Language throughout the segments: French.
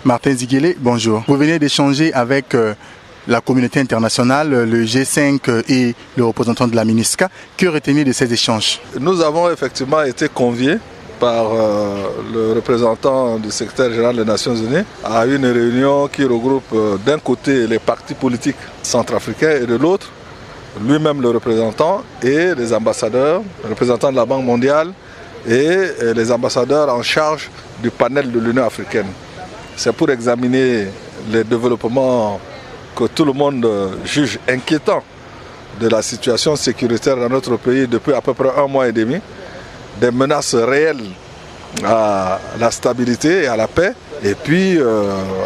Martin Ziguélé, bonjour. Vous venez d'échanger avec la communauté internationale, le G5 et le représentant de la MINUSCA. Que retenir de ces échanges? Nous avons effectivement été conviés par le représentant du secrétaire général des Nations Unies à une réunion qui regroupe d'un côté les partis politiques centrafricains et de l'autre lui-même le représentant et les ambassadeurs, le représentant de la Banque mondiale et les ambassadeurs en charge du panel de l'Union africaine. C'est pour examiner les développements que tout le monde juge inquiétants de la situation sécuritaire dans notre pays depuis à peu près 1 mois et demi, des menaces réelles à la stabilité et à la paix, et puis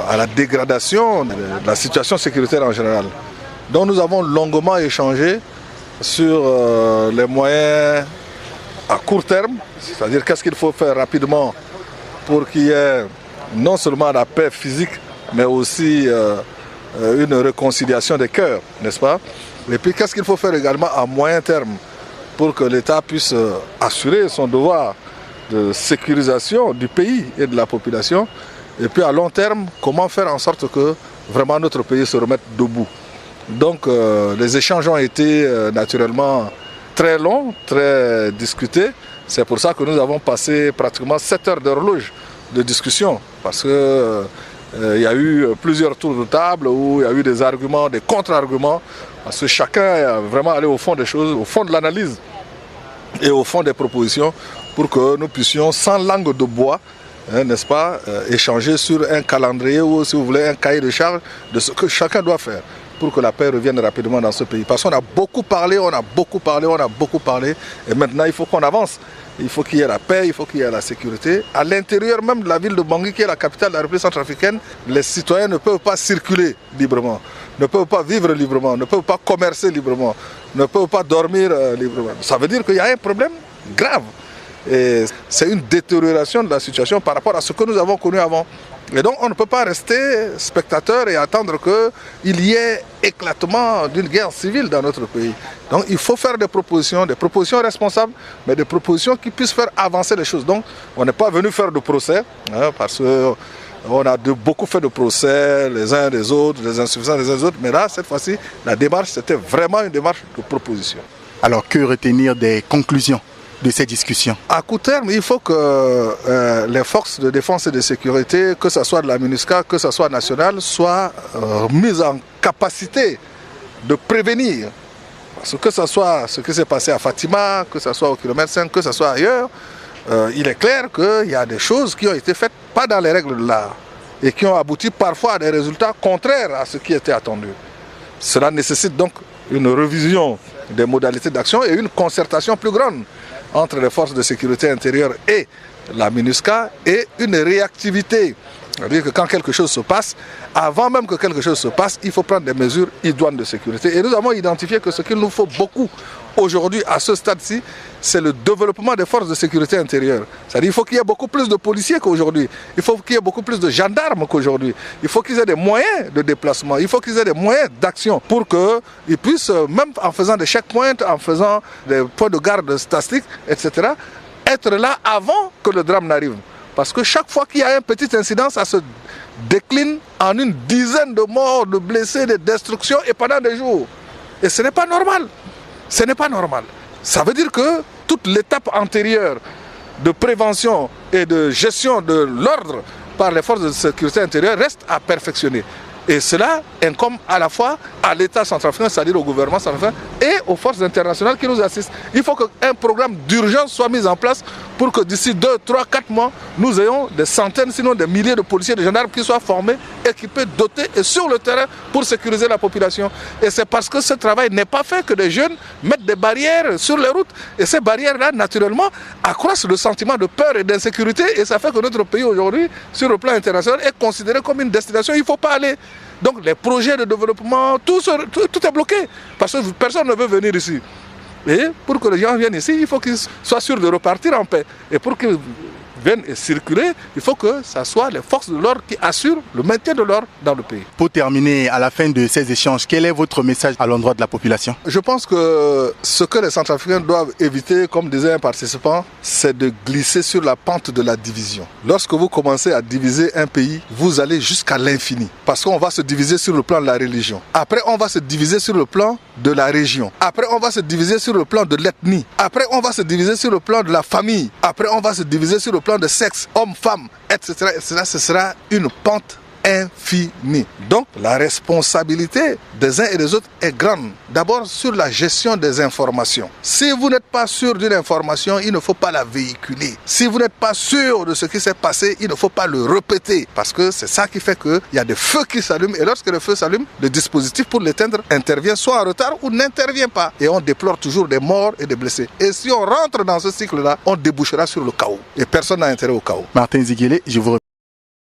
à la dégradation de la situation sécuritaire en général. Donc nous avons longuement échangé sur les moyens à court terme, c'est-à-dire qu'est-ce qu'il faut faire rapidement pour qu'il y ait non seulement la paix physique, mais aussi une réconciliation des cœurs, n'est-ce pas? Et puis qu'est-ce qu'il faut faire également à moyen terme pour que l'État puisse assurer son devoir de sécurisation du pays et de la population. Et puis à long terme, comment faire en sorte que vraiment notre pays se remette debout. Donc les échanges ont été naturellement très longs, très discutés. C'est pour ça que nous avons passé pratiquement 7 heures d'horloge de discussion, parce que il y a eu plusieurs tours de table où il y a eu des arguments, des contre-arguments, parce que chacun est vraiment allé au fond des choses, au fond de l'analyse et au fond des propositions pour que nous puissions, sans langue de bois, n'est-ce pas, échanger sur un calendrier ou, si vous voulez, un cahier de charge de ce que chacun doit faire pour que la paix revienne rapidement dans ce pays. Parce qu'on a beaucoup parlé, et maintenant il faut qu'on avance. Il faut qu'il y ait la paix, il faut qu'il y ait la sécurité. À l'intérieur même de la ville de Bangui, qui est la capitale de la République centrafricaine, les citoyens ne peuvent pas circuler librement, ne peuvent pas vivre librement, ne peuvent pas commercer librement, ne peuvent pas dormir librement. Ça veut dire qu'il y a un problème grave. Et c'est une détérioration de la situation par rapport à ce que nous avons connu avant. Et donc on ne peut pas rester spectateur et attendre qu'il y ait éclatement d'une guerre civile dans notre pays. Donc il faut faire des propositions responsables, mais des propositions qui puissent faire avancer les choses. Donc on n'est pas venu faire de procès, parce qu'on a beaucoup fait de procès les uns des autres, les insuffisants des uns des autres, mais là cette fois-ci la démarche c'était vraiment une démarche de proposition. Alors que retenir des conclusions de ces discussions? À court terme, il faut que les forces de défense et de sécurité, que ce soit de la MINUSCA, que ce soit nationale, soient mises en capacité de prévenir. Parce que ce soit ce qui s'est passé à Fatima, que ce soit au kilomètre 5, que ce soit ailleurs, il est clair qu'il y a des choses qui ont été faites pas dans les règles de l'art et qui ont abouti parfois à des résultats contraires à ce qui était attendu. Cela nécessite donc une revision des modalités d'action et une concertation plus grande entre les forces de sécurité intérieure et la MINUSCA et une réactivité. C'est-à-dire que quand quelque chose se passe, avant même que quelque chose se passe, il faut prendre des mesures idoines de sécurité. Et nous avons identifié que ce qu'il nous faut beaucoup aujourd'hui, à ce stade-ci, c'est le développement des forces de sécurité intérieure. C'est-à-dire qu'il faut qu'il y ait beaucoup plus de policiers qu'aujourd'hui. Il faut qu'il y ait beaucoup plus de gendarmes qu'aujourd'hui. Il faut qu'ils aient des moyens de déplacement. Il faut qu'ils aient des moyens d'action pour qu'ils puissent, même en faisant des checkpoints, en faisant des points de garde statiques, etc., être là avant que le drame n'arrive. Parce que chaque fois qu'il y a un petit incident, ça se décline en une dizaine de morts, de blessés, de destructions et pendant des jours. Et ce n'est pas normal. Ce n'est pas normal. Ça veut dire que toute l'étape antérieure de prévention et de gestion de l'ordre par les forces de sécurité intérieure reste à perfectionner. Et cela incombe à la fois à l'État centrafricain, c'est-à-dire au gouvernement centrafricain, et aux forces internationales qui nous assistent. Il faut qu'un programme d'urgence soit mis en place pour que d'ici 2, 3, 4 mois, nous ayons des centaines, sinon des milliers de policiers et de gendarmes qui soient formés, équipés, dotés et sur le terrain pour sécuriser la population. Et c'est parce que ce travail n'est pas fait que des jeunes mettent des barrières sur les routes. Et ces barrières-là, naturellement, accroissent le sentiment de peur et d'insécurité. Et ça fait que notre pays aujourd'hui, sur le plan international, est considéré comme une destination. Il ne faut pas aller. Donc les projets de développement, tout est bloqué. Parce que personne ne veut venir ici. Et pour que les gens viennent ici, il faut qu'ils soient sûrs de repartir en paix. Et pour qu'ils viennent et circuler, il faut que ce soit les forces de l'ordre qui assurent le maintien de l'ordre dans le pays. Pour terminer, à la fin de ces échanges, quel est votre message à l'endroit de la population? Je pense que ce que les Centrafricains doivent éviter, comme disait un participant, c'est de glisser sur la pente de la division. Lorsque vous commencez à diviser un pays, vous allez jusqu'à l'infini. Parce qu'on va se diviser sur le plan de la religion. Après, on va se diviser sur le plan de la région. Après, on va se diviser sur le plan de l'ethnie. Après, on va se diviser sur le plan de la famille. Après, on va se diviser sur le plan de sexe, homme, femme, etc. Ce sera une pente infinie. Donc, la responsabilité des uns et des autres est grande. D'abord, sur la gestion des informations. Si vous n'êtes pas sûr d'une information, il ne faut pas la véhiculer. Si vous n'êtes pas sûr de ce qui s'est passé, il ne faut pas le répéter. Parce que c'est ça qui fait qu'il y a des feux qui s'allument. Et lorsque le feu s'allume, le dispositif pour l'éteindre intervient soit en retard ou n'intervient pas. Et on déplore toujours des morts et des blessés. Et si on rentre dans ce cycle-là, on débouchera sur le chaos. Et personne n'a intérêt au chaos. Martin Ziguélé, je vous remercie.